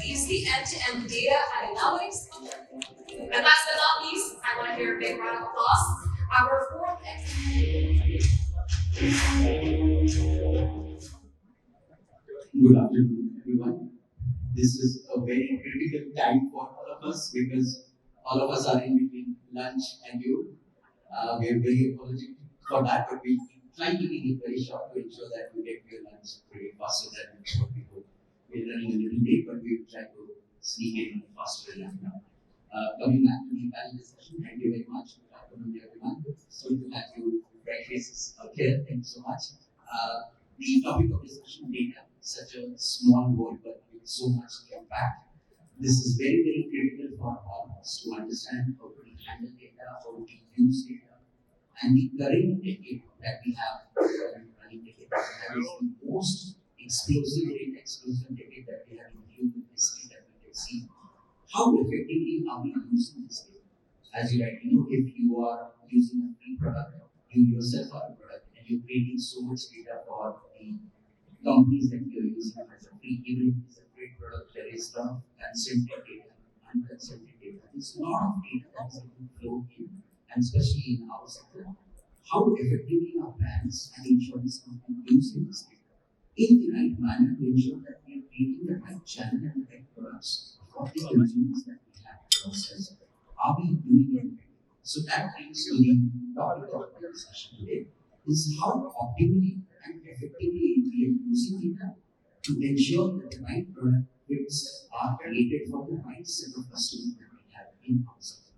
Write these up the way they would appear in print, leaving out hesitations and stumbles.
is the end-to-end data and analytics. And last but not least, I want to hear a big round of applause. Our fourth Good afternoon, everyone. This is a very critical time for all of us because all of us are in between lunch and you. We are very apologetic for that, but we try keeping it very short to ensure that we get your lunch pretty faster than what we hope. We're running a little late, but we will try to sneak in faster enough now. Coming back to the panel discussion, thank you very much. Good afternoon, everyone. So to have you bright faces out here. Thank you so much. The topic of discussion, data, such a small word but with so much impact. This is very, very critical for all of us to understand how we handle data, how we use data, and the current decade that we have, running decade, that is the most explosive decade that we have in human history that we can see. How effectively are we using this data? As you rightly know, if you are using a free product, you yourself are a product, and you're creating so much data for the companies that you're using as a free, even if it's a great product, there is a lot of consented data, unconsented data. There's a lot of data that is being flowed in, and especially in our sector. How effectively are banks and insurance companies using this data in the right manner to ensure that we are creating the right channel and the right products for the consumers that we have processed? Are we doing it? So that brings to the topic of our discussion today, is how optimally and effectively we are using data to ensure that the right product fits are created for the right set of customers that we have in our sector.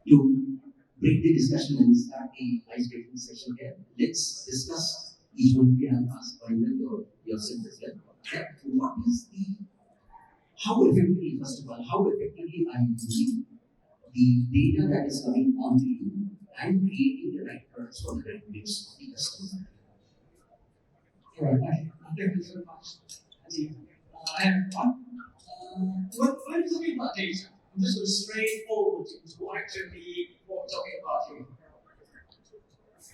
To break the discussion and start the ice-breaking session here, let's discuss each one of you and ask yourself as well. What is how effectively, first of all, how effectively are you using the data that is coming onto you and creating the right products for the right mix of the customer? Right. Thank you so much. I have one. When we're talking about data, I'm just going to straightforward into what actually what we're talking about here.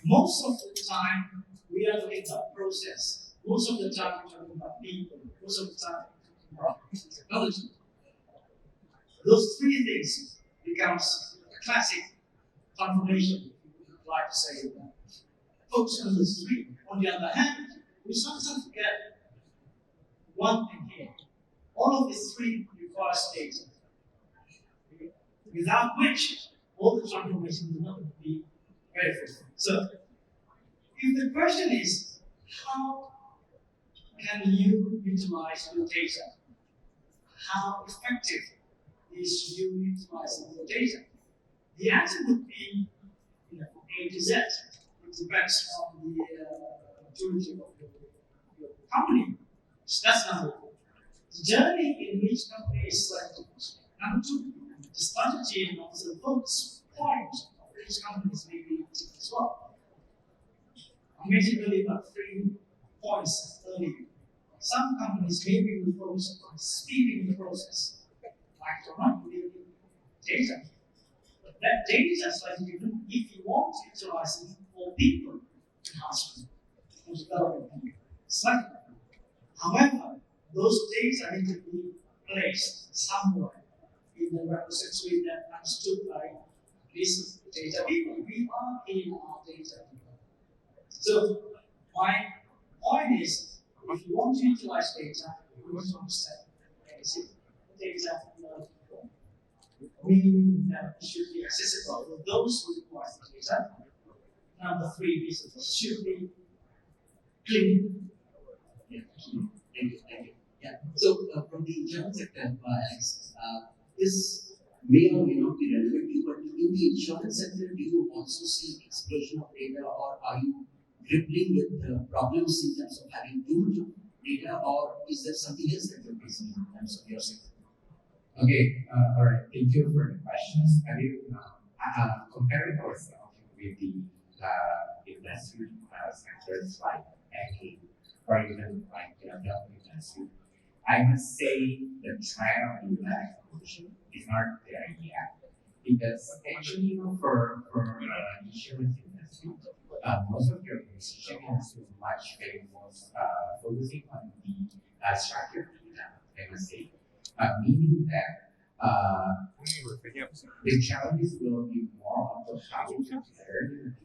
Most of the time, we are talking about process. Most of the time, we're talking about people. Most of the time, we're talking about technology. Those three things becomes a classic confirmation, if you like to say that. Focus on those three. On the other hand, we sometimes forget one thing here. All of these three requires data, without which all the transformation will not be very fruitful. So, if the question is, how can you utilize your data? How effective is you utilizing your data? The answer would be from A to Z. It depends on the maturity of your company. So that's number one. The journey in each company is slightly different. Number two, the strategy and also the focus point of each company may be different as well. I mentioned earlier about 3 points earlier. Some companies maybe will focus on speeding the process, like to run data. But that data is slightly different if you want to utilize it for people enhancement or development. Slightly different. However, those data need to be placed somewhere in the repository that understood by these data people. We are in our data. So my point is, if you want to utilize data, you want to understand data meaning that it should be accessible for those who require the data. Number 3 is it should be clean. Yeah, thank you. Yeah. So from the insurance sector, Alex, this may or may not be relevant to you, but in the insurance sector, do you also see explosion of data, or are you grappling with problems in terms of having too much data, or is there something else that you're facing in terms of your sector? Okay, all right. Thank you for the questions. I will comparing ourselves with the industry sectors like banking or even like the health industry. I must say the trend of the acquisition is not there yet because actually, for insurance industry, most of your decision is much famous focusing on the structured data. I must say. meaning that the challenges will be more on how to learn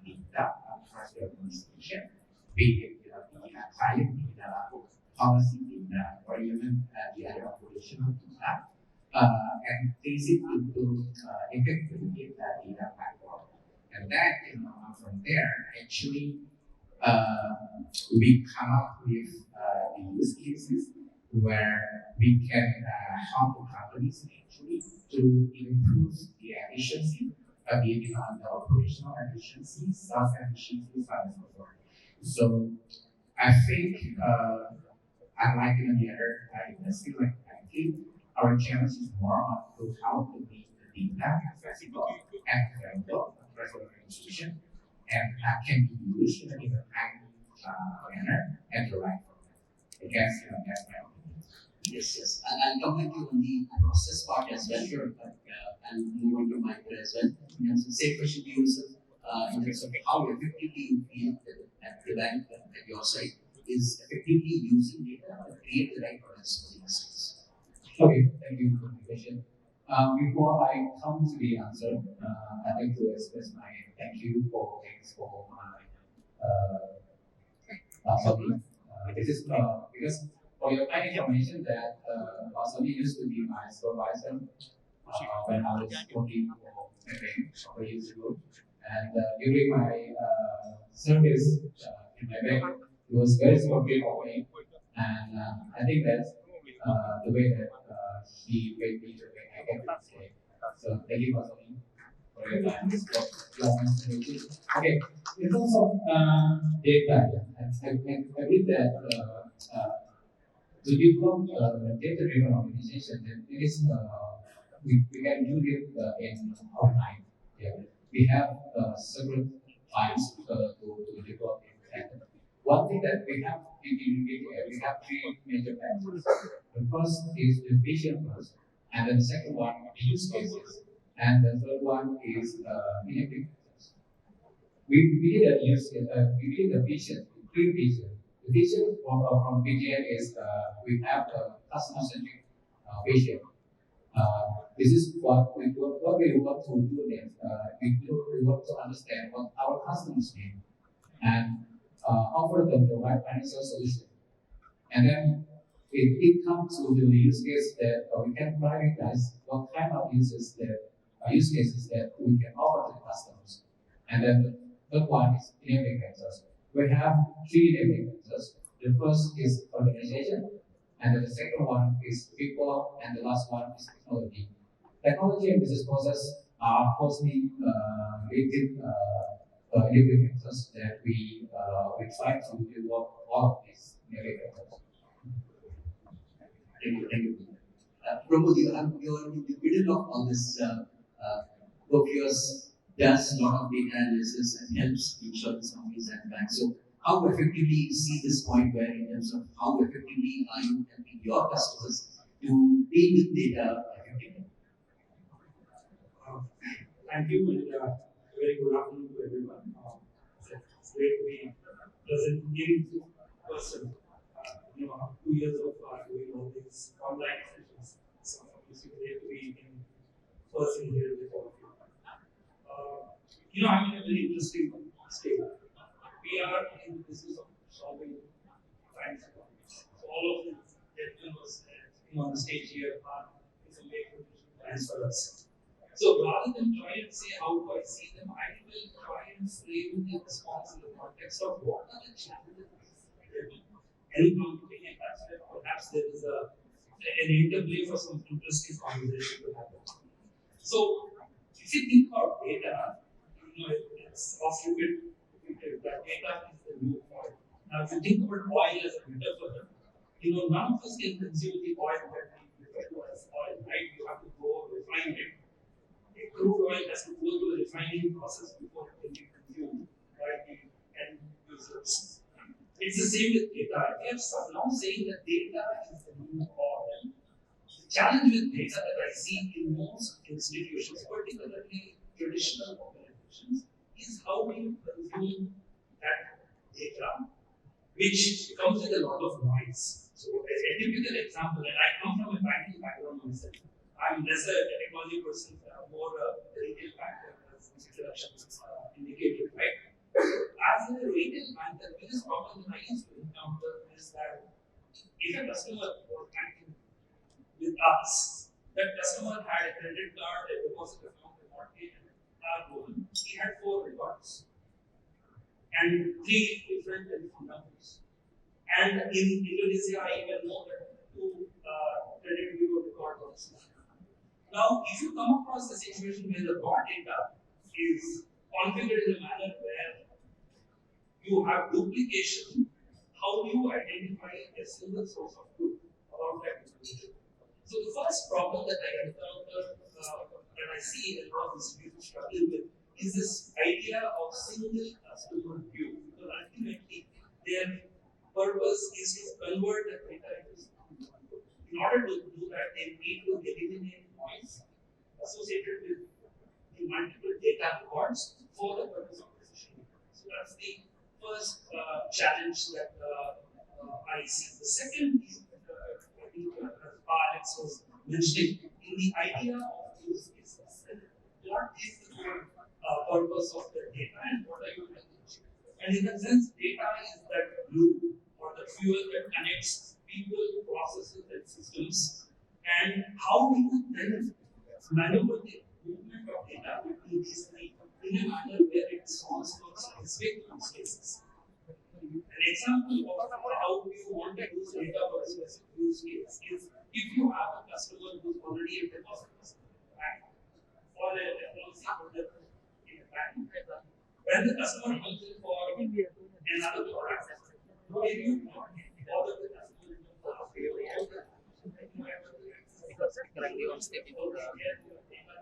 data across the organization, be it the client data, policy data, or even the other operational data, and place it into effectively data platform. And then, from there, actually, we come up with the use cases where we can help the companies actually to improve the efficiency, be it on the operational efficiency, sales efficiency, so on and so forth. So I think, unlike in the other industry like banking, our challenge is more on to how to make the data accessible and available across the organization and can be used in a timely manner and the right format. I guess that's my opinion. Yes. I'll come back to you on the process part as well. Sure. But I'll move on to Michael as well. In terms of same question to you, sir, in terms of how effectively you feel that the bank at your side is effectively using data to create the right products for the customers. Okay, thank you for the question. Before I come to the answer, I'd like to express my thank you for my Sonny. This is because for your kind information that Sonny used to be my supervisor when I was working for Maybank a couple years ago, and during my service in Maybank, he was very supportive of me, and I think that's the way that he made me to make I get this day. So thank you for Sonny for your time. Okay, in terms of data, I believe that to develop a data-driven organization, then it is we can do it in our time. Yeah. We have several times to develop it. And one thing that we have we have three major factors. The first is the vision first, and then the second one use cases, and the third one is enabling factors. We did a use we did a vision, clear vision. The vision from BGN is we have a customer-centric vision. This is what we want to do next. We want to understand what our customers need and offer them the right financial solution. And then it comes to the use case that we can prioritize what kind of use cases that we can offer to the customers. And then the third one is enabling factors. We have three enabling factors. The first is organization, and then the second one is people, and the last one is technology. Technology and business process are closely related enabling factors that we try to develop all of these enabling factors. Thank you. Pramod, you're in the middle of all this. Perfios does a lot of data analysis and helps insurance companies and banks. So, how effectively you see this point where, in terms of how effectively are you helping your customers to deal with data effectively? Thank you, and very good afternoon to everyone. It's great to be present in person. 2 years of doing all these online sessions. So it's great to be in person here with all of you. I'm in a very interesting state. We are in the business of solving financial problems. So all of the gentlemen on the stage here are in some way plans for us. So rather than try and say how do I see them, I will try and frame the response in the context of what are the challenges perhaps there is an interplay for some interesting conversation to happen. So if you think about data, it's often repeated that data is the new oil. Now if you think about oil as a metaphor, none of us can consume the oil that we refer to as oil, right? You have to go refine it. A crude oil has to go through a refining process before it can be consumed by the end users. It's the same with data. We are now saying that data is the new oil. The challenge with data that I see in most institutions, particularly traditional organizations, is how do you consume that data, which comes with a lot of noise. So, a typical example, and I come from a banking I'm less a technology person, more a retail banker, as the introduction indicated, right? As a retail banker, the biggest problem that I used to encounter is that if a customer was banking with us, that customer had a credit card, a deposit account, a mortgage, and a car loan. He had 4 records and 3 different telephone numbers. And in Indonesia, I even know that 2 credit bureau record also. Now, if you come across a situation where the raw data is configured in a manner where you have duplication, how do you identify a single source of truth about that information? So the first problem that I encounter, that I see a lot of institutions struggling with, is this idea of single customer view. Because ultimately, their purpose is to convert the data into something. In order to do that, they need to eliminate noise associated with the multiple data records for the purpose of decision making. So that's the first challenge that I see. The second is, I think, as Alex was mentioning, in the idea of use cases, what is the purpose of the data and what are you trying to achieve? And in that sense, data is that glue or the fuel that connects people, processes, and systems. And how do you then maneuver the movement of data between these three in a manner where it solves for specific use cases? An example of how you want to use data for a specific use case is if you have a customer who's already a deposit customer in the bank or a policy holder in a bank. When the customer comes in for another product, maybe you not bother the customer in terms of currently on step into the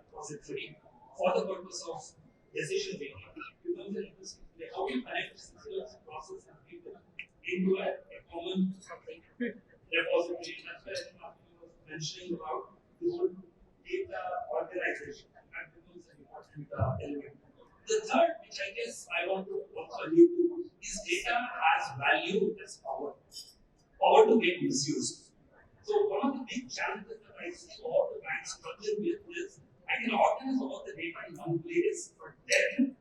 repository for the purpose of decision making. Becomes an interesting way. How you connect systems, process, and people into a common repository. That's why Martin was mentioning about the whole data organization. That becomes an important element. The third, which I guess I want to also allude to, is data has value as power. Power to get misused. So one of the big challenges that I see all the banks struggling with is I can organize all the data in one place, but then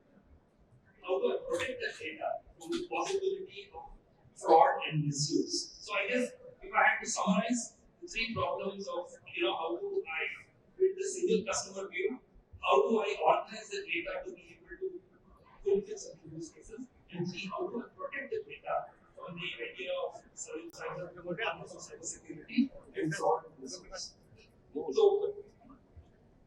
how to protect that data from the possibility of fraud and misuse. So I guess if I had to summarize the 3 problems of how do I build the single customer view, how do I organize the data to be able to fulfill certain use cases, and 3, how do I protect the data from the idea of cybersecurity and fraud and misuse. So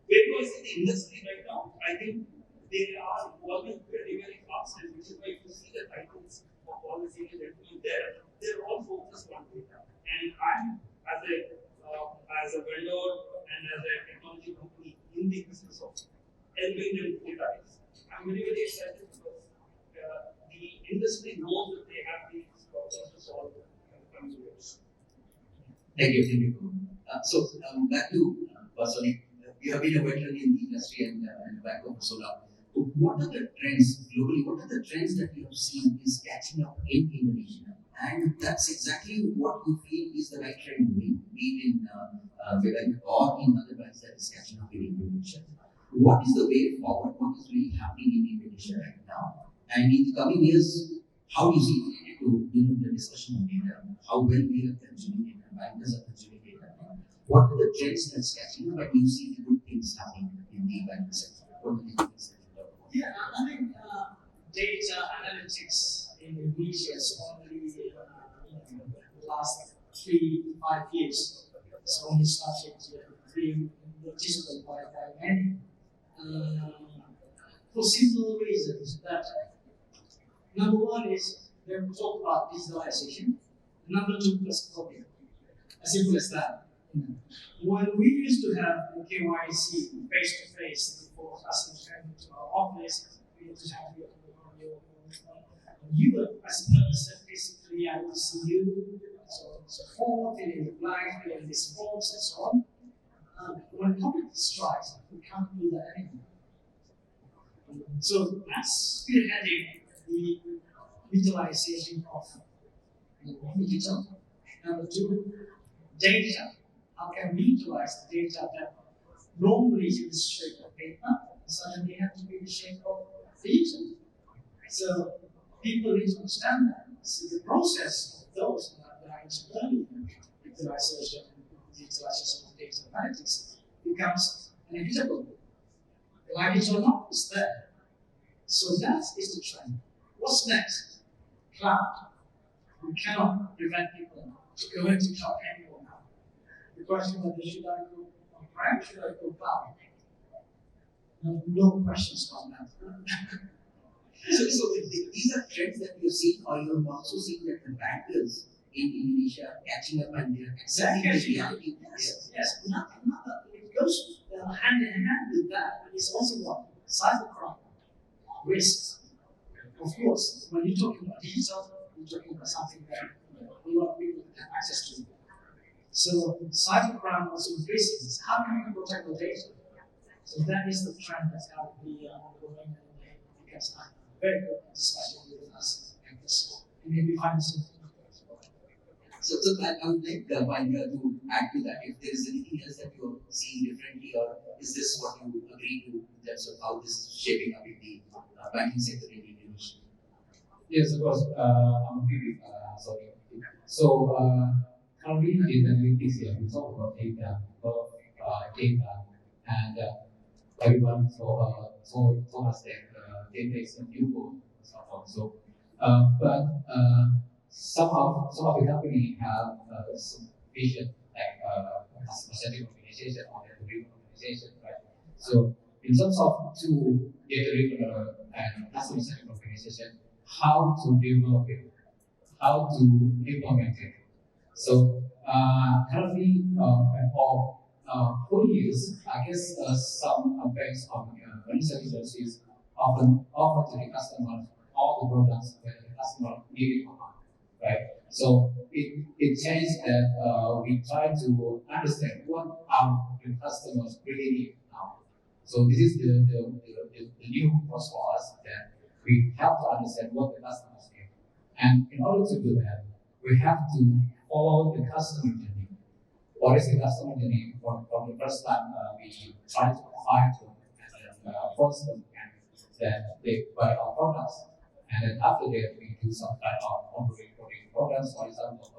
where do I see the industry right now? I think they are evolving very, very fast, and which is why you see the titles of all the senior gentlemen there. They're all focused on data. And I'm, as a vendor and as a technology company in the business of helping them data, I'm very, very excited because the industry knows that they have these problems to solve in the coming years. Thank you. Back to Sonny. You have been a veteran in the industry and back of Solar. What are the trends globally? What are the trends that you have seen is catching up in Indonesia? And that's exactly what you feel is the right trend moving, be it in Maybank or in other banks that is catching up in Indonesia. What is the way forward? What is really happening in Indonesia right now? And in the coming years, how do you see it to the discussion of data? How well we are consuming data, bankers are consuming data. What are the trends that's catching up? And you see the good things happening in the banking sector. What are the things that you talk about? Yeah, I think data analytics in Indonesia is only the last 3 to 5 years. It's only started being noticeable by many. For simple reasons that number one is they talk about digitalization. Number 2 plus copy. As simple as that. When we used to have KYC face to face before customers coming to our office, we used to have you as a person physically, I will see you, so on and so forth, filling the blank, filling these forms and so on. When COVID strikes, we can't do that anymore. So that's spearheading the utilization of digital. Number 2, data. How can we utilize the data that normally is in the shape of paper, suddenly have to be the shape of digital. So people need to understand that. So the process of those that I mentioned earlier, digitalization of data analytics, becomes inevitable. Like it or not, it's there. So that is the trend. What's next? Cloud. We cannot prevent people to go into cloud anymore now. The question whether should I go on-prem, should I go cloud? No questions on that. So these are trends that you're seeing, or you've also seen that the bankers in Indonesia are catching up and they're accepting the reality. Yes. It goes hand in hand with that, but it's also what? Cybercrime, risks. Of course, when you're talking about digital, you're talking about something that a lot of people have access to. So cybercrime also increases. How can we protect the data? So that is the trend that's going to be ongoing, and because I'm very good at discussion with us and this, and maybe find some. So I would like Indra to add to that. If there is anything else that you're seeing differently, or is this what you agree to in terms of how this is shaping up in the banking sector in Indonesia? Yes, of course. I'm agree with Sonny. So currently in analytics here, we talk about data, and everyone told us that data is a new goal, so on. So, but some of the company have some vision like customer-centric organization or data-driven organization, right? So, in terms of two data-driven and customer-centric organization, how to develop it, how to implement it. So currently, for years, I guess some banks or financial services often offer to the customer all the products that the customer needed or not, right? So it changed that we try to understand what our the customers really need now. So this is the new approach for us that we have to understand what the customers need. And in order to do that, we have to follow the customer journey. What is the customer journey? From the first time we try to acquire them and then approach them and then they buy our products. And then after that, we do some kind of onboarding programs, for example,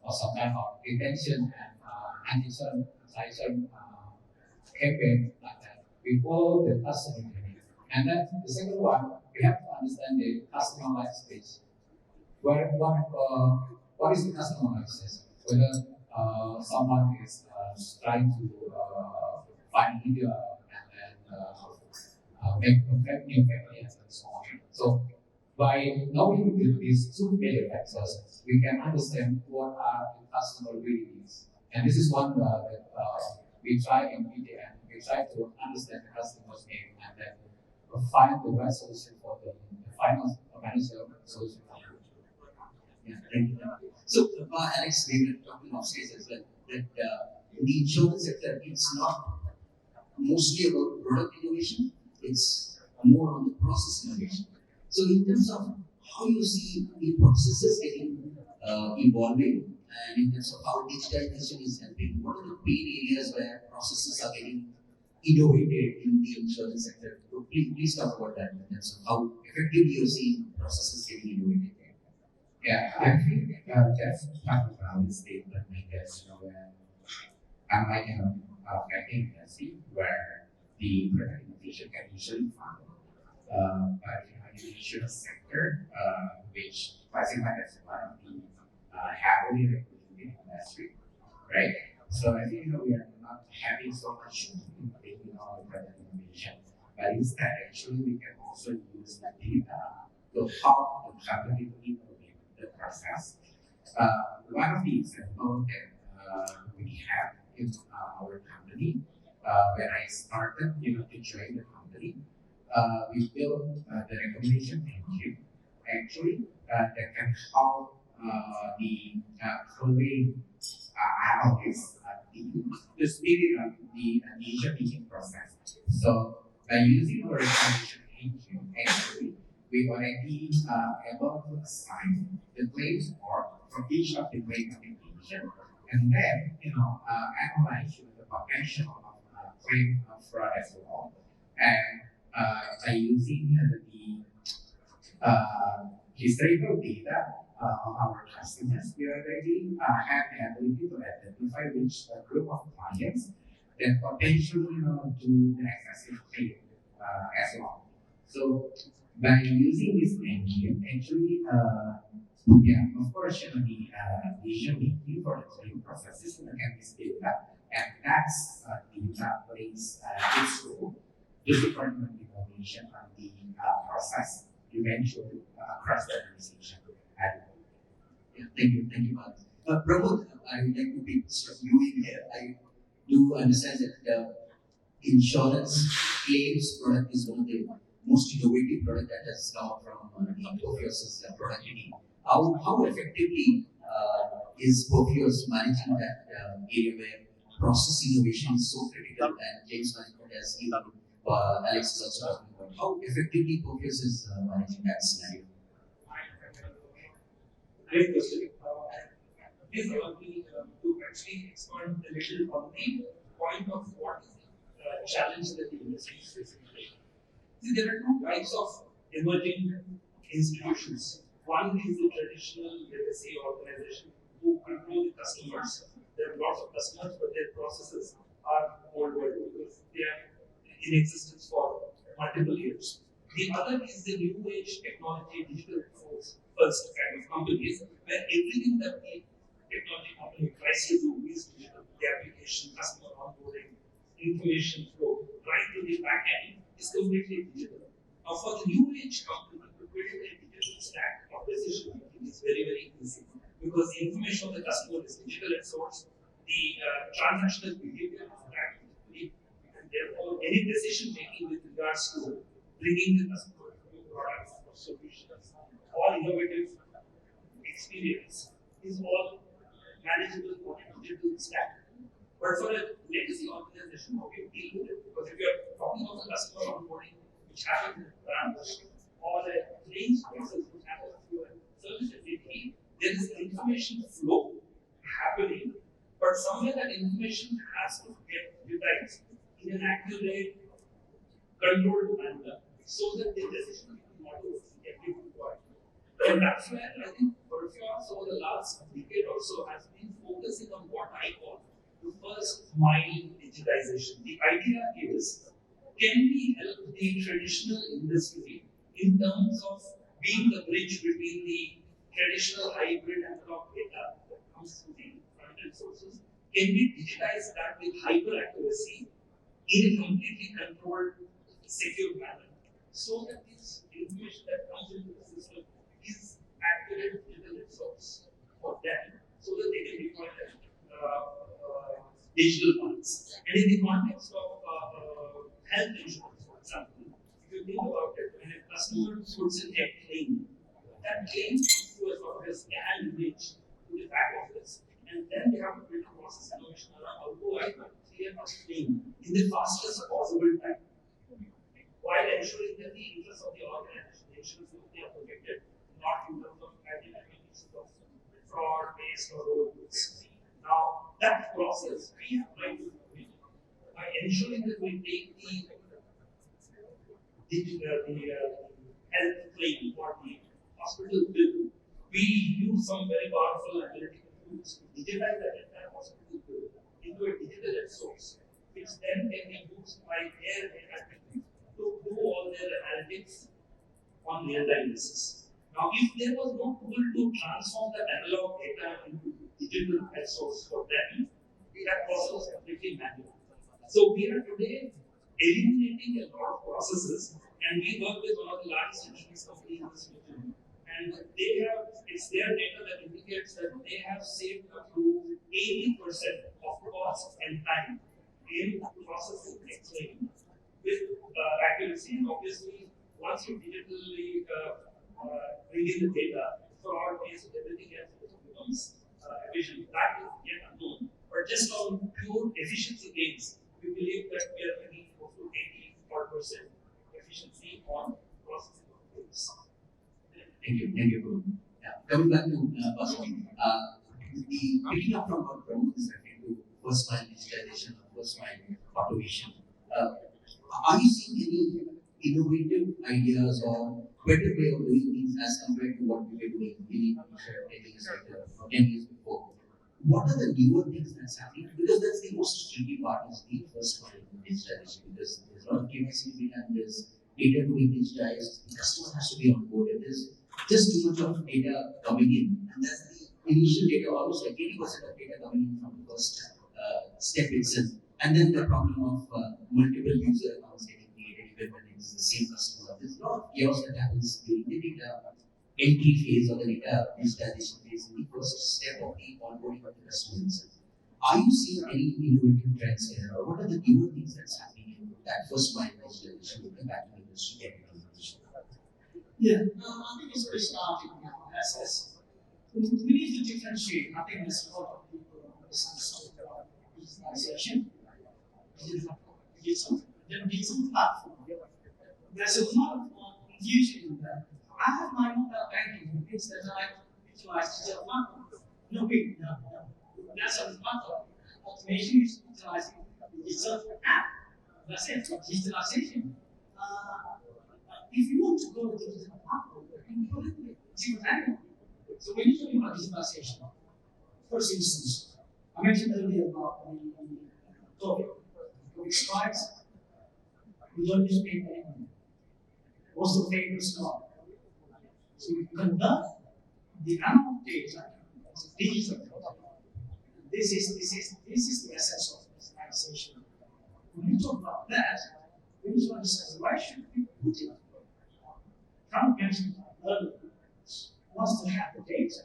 or some kind of retention and anti-churn campaign like that. We follow the customer journey. And then the second one, we have to understand the customer life stage. What is the customer life stage? Whether someone is trying to find media and then make new family and so on. So by knowing these two major factors, we can understand what are the customer really needs. And this is one that we try in media, and we try to understand the customer's need and then find the right solution for the final financial solution. Yeah, thank you. So, Alex, we were talking off stage as well that in the insurance sector, it's not mostly about product innovation, it's more on the process innovation. So, in terms of how you see the processes getting evolving, and in terms of how digitalization is helping, what are the main areas where processes are getting innovated in the insurance sector? So please talk about that in terms of how effectively you're seeing processes getting innovated. Yeah, I think that's part of our statement, I guess, where unlike banking industry, where the product innovation can usually find, but in the insurance sector, which classified as one of the heavily regulated industry, right? So I think we are not having so much in product innovation, but instead actually we can also use the data to help the company to innovate the process. One of the examples that we have in our company, when I started, to join the company, we built the recommendation engine actually that can help the claim analysts to speed up the decision-making process. So by using our recommendation engine, actually, we already able to assign the claim score for each of the claim application, and then analyze the potential of frame fraud as well. And by using the historical data of our customers, we already have the ability to identify which group of clients that potentially do the excessive pay as well. So by using this engine, actually, yeah, of course, the decision making for the claim processes again is data, and that's data plays its role to support the innovation on the process eventually across the organization. Yeah, thank you, Mark. Pramod, I would like to pick you in here. I do understand that the insurance claims product is one of the most innovative product that has come from Perfios' product team. How effectively is Perfios managing that area where process innovation is so critical and claims management as even Alex is also talking about? How effectively Perfios is managing that scenario? Great question. This allowed me to actually expand a little on the point of what is the challenge that the industry is facing today. See, there are two types of emerging institutions. One is the traditional legacy organization who control the customers. There are lots of customers, but their processes are old world because they are in existence for multiple years. The other is the new age technology, digital first kind of companies where everything that the technology company tries to do is digital. The application, customer onboarding, information flow, right to the back end is completely digital. Now, for the new age company to build a digital stack of decision making is very, very easy because the information of the customer is digital at source, the transactional behavior is tracked digitally, and therefore any decision making with regards to bringing the customer new products or solutions or innovative experience is all manageable on a digital stack. But for a legacy organization, how do you deal with it? Because if you're talking about the customer onboarding, which happens in the branch, or the claims process, which happens through a service entity, there is information flow happening, but somewhere that information has to get utilized in an accurate, controlled manner so that the decision models can be deployed. And that's where I think Perfios over the last decade or so has been focusing on what I call the first mile digitization. The idea is, can we help the traditional industry in terms of being the bridge between the traditional hybrid analog data that comes through the front-end sources? Can we digitize that with hyper accuracy in a completely controlled, secure manner so that this information that comes into the system is accurate digital source for them so that they can deploy their digital ones. And in the context of health insurance, for example, if you think about it, when a customer puts in a claim, that claim comes through a sort of a scan image to the back office, and then they have to build a process innovation around how to clear a claim in the fastest possible time, while ensuring that the interests of the organization, the insurance company are protected, not in terms of identifying issues of fraud, waste, or overuse. Now, that process we have tried to do by ensuring that we take the health claim or the hospital bill, we use some very powerful analytical tools to digitize that entire hospital bill into a digital source, which then can be used by their data to do all their analytics on real-time basis. Now, if there was no tool to transform the analog data into digital source for them, that process was completely manual. So we are today eliminating a lot of processes, and we work with one of the largest insurance companies in this region. And it's their data that indicates that they have saved up to 80% of cost and time in processing a claim with accuracy. And obviously, once you digitally bring in the data, fraud, waste, everything else becomes efficient. That is yet unknown. But just on pure efficiency gains, we believe that we are getting close to 84% efficiency on processing of claims. Thank you. Yeah. Coming back to Pascal, the picking up from what Pramod is referring to, first mile digitization of first mile automation. Are you seeing any innovative ideas or better way of doing things as compared to what we were doing maybe 10 years later or 10 years before? What are the newer things that's happening? Because that's the most tricky part is the first mile digitalization because there's a lot of KYC being done, there's data to be digitized, the customer has to be on board, and there's just too much of data coming in, and that's the initial data, almost like 80% of data coming in from the first step itself. And then the problem of multiple user accounts getting created even when it's the same customer. There's a lot of chaos that happens during the data entry phase or the data digitalization phase in the first step of the onboarding of the customer itself. Are you seeing any innovative trends here, or what are the newer things that's happening in that first mile digitalization with the banking industry? Yeah, I think it's very starting now. We need to differentiate. I think there's a lot of people misunderstood about digitalization. Digital platform. There's a lot of confusion in that. I have my mobile banking and things that I utilize digital platform. No. That's a platform. Automation is utilizing digital app. That's it. Digitalization. If you want to go to the digital platform, you put it manually. So when you're talking about digitalization, first instance, I mentioned earlier about the COVID strikes. We don't use paper anymore. Most of the paper is gone. So we convert the analog data to digital. This is the essence of digitalization. When you talk about that, we need to understand why should we put it. From mentioned earlier, once we have the data,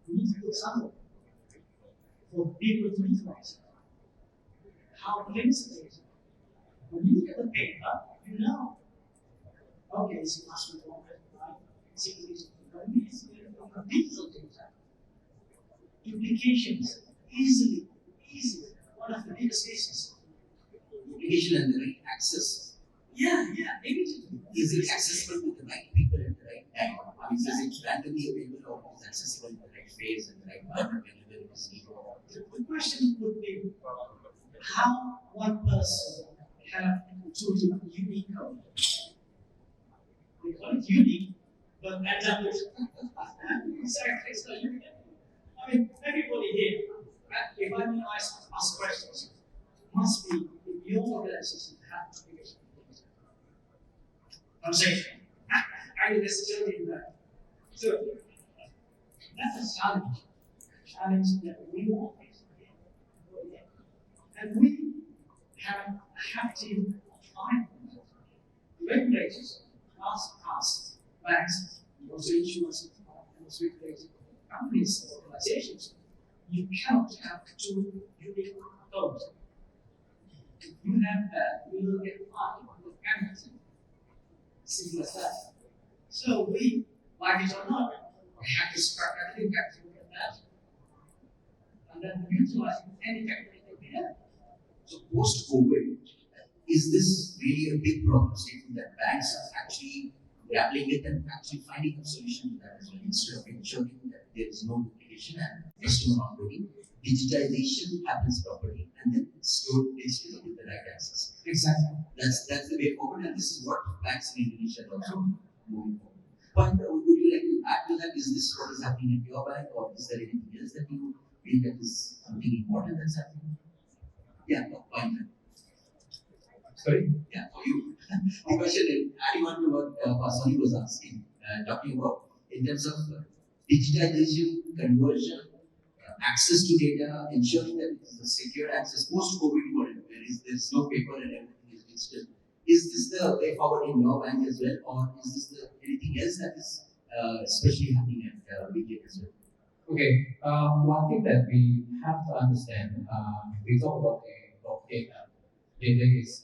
we need to put somewhere for people to utilize it. How to cleanse the data? When you look at the paper, you know, okay, it's password format, right? It's digital data. Implications, easily. One of the biggest cases. Implication and the right access. Yeah, immediately. Is it accessible to the right people at the right time? I mean, is it randomly available or is it accessible in the right phase and the right moment whenever it is needed? The question would be how one person have to unique code. They call it unique, but ends up with exactly it's not unique. I mean, everybody here, if I may ask questions, must be in your organization have application. I'm saying, I mean, there's still in that. So, that's a challenge that we want. And we have to find regulators, us, banks, also insurance, and also regulated companies, organizations. You cannot have two unique codes. If you have that, you will get fined with penalty. Simple as that. So we, like it or not, we have to scrap everything back to look at that. And then utilizing any technology that we have. So post-COVID, is this really a big problem statement that banks are actually grappling with and actually finding a solution to that as well, instead of ensuring that there is no duplication and customer onboarding, digitization happens properly and then stored digitally with the right access. Exactly. That's the way forward, and this is what banks in Indonesia are also moving forward. But would you like to add to that? Is this what is happening at your bank, or is there anything else that you feel that is something important that's happening? Yeah, fine. Sorry? Yeah, for you. The question is adding on to what Sonny was asking, talking about in terms of digitization, conversion, access to data, ensuring that it is a secure access post-COVID world where there's no paper and everything is digital. Is this the way forward in your bank as well, or is this anything else that is especially happening at BK as well? Okay, one thing that we have to understand, we talk about data. Data is,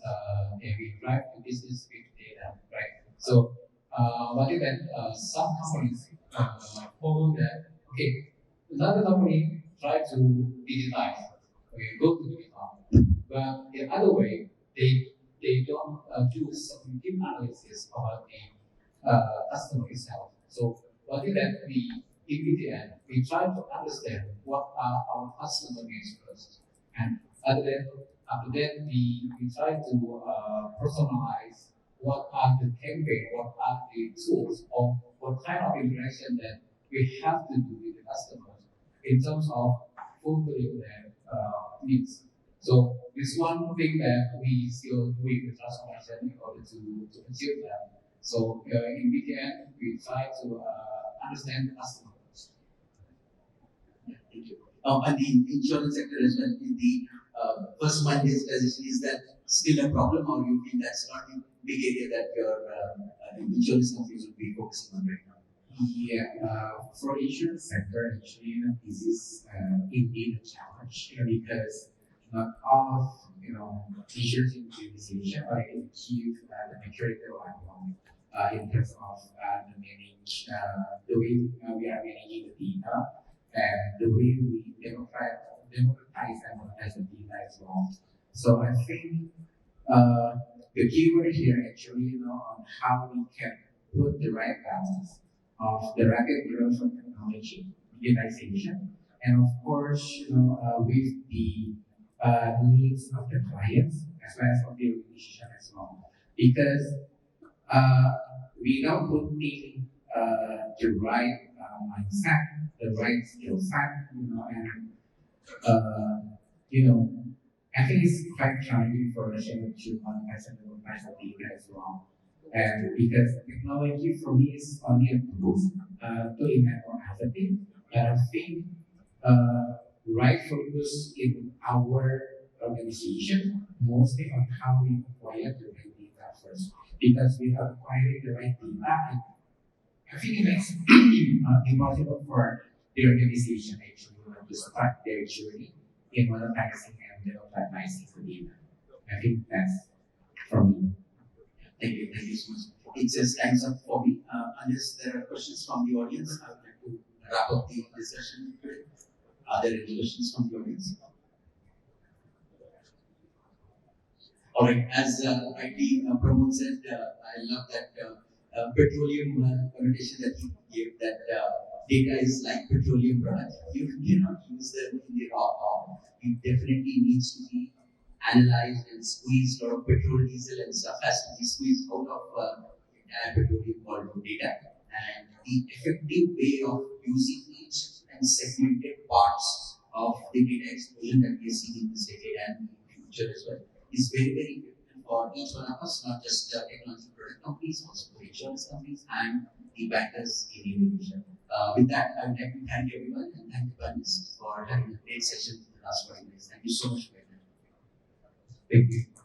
we drive the business with data, right? So, one thing that some companies follow that, okay, another company try to digitize, okay, go to digital, but the other way, they don't do some deep analysis about the customer itself. So, one thing that we in the end, we try to understand what are our customer needs first. And other than After that, we try to personalize what are the campaign, what are the tools, or what kind of interaction that we have to do with the customers in terms of fulfilling their needs. So this one thing that we still doing the transformation in order to achieve that. So in BTN, we try to understand the customers. Thank you. And the insurance sector as well, in the first one is that still a problem, or you feel that's not the big area that your insurance companies would be focusing on right now? Yeah, for insurance sector, actually, this is indeed a challenge, because not all of insurance organization are able to achieve the maturity level in terms of the way we are managing the data and the way we democratize and monetize the data as well. So I think the keyword here actually, on how we can put the right balance of the rapid growth of technology, digitization, and of course, with the needs of the clients as well as of the organization as well. Because without putting the right mindset, the right skill set, and you know, I think it's quite challenging for us to monetize and monetize the data as well. And because technology for me is only a tool to enable everything, but I think right focus in our organization mostly on how we acquire the right data first. Because without acquiring the right data, I think it makes impossible for the organization actually to start their journey in monetizing and democratizing the data. I think that's from me. Thank you so much. It's just time's up for me. Unless there are questions from the audience, I would like to wrap up the discussion. Are there any questions from the audience? All right. As IT Pramod said, I love that petroleum connotation that he gave. That data is like petroleum product. You cannot use them in the raw form. It definitely needs to be analyzed and squeezed. A lot of petrol, diesel, and stuff has to be squeezed out of entire petroleum called data. And the effective way of using each and segmented parts of the data explosion that we are seeing in this decade and in the future as well is very, very important for each one of us, not just technology product companies, also for insurance companies and the bankers in Indonesia. With that, I would like to thank everyone and thank the panelists for having a great session in the last 40 minutes. Thank you so much for your time. Thank you.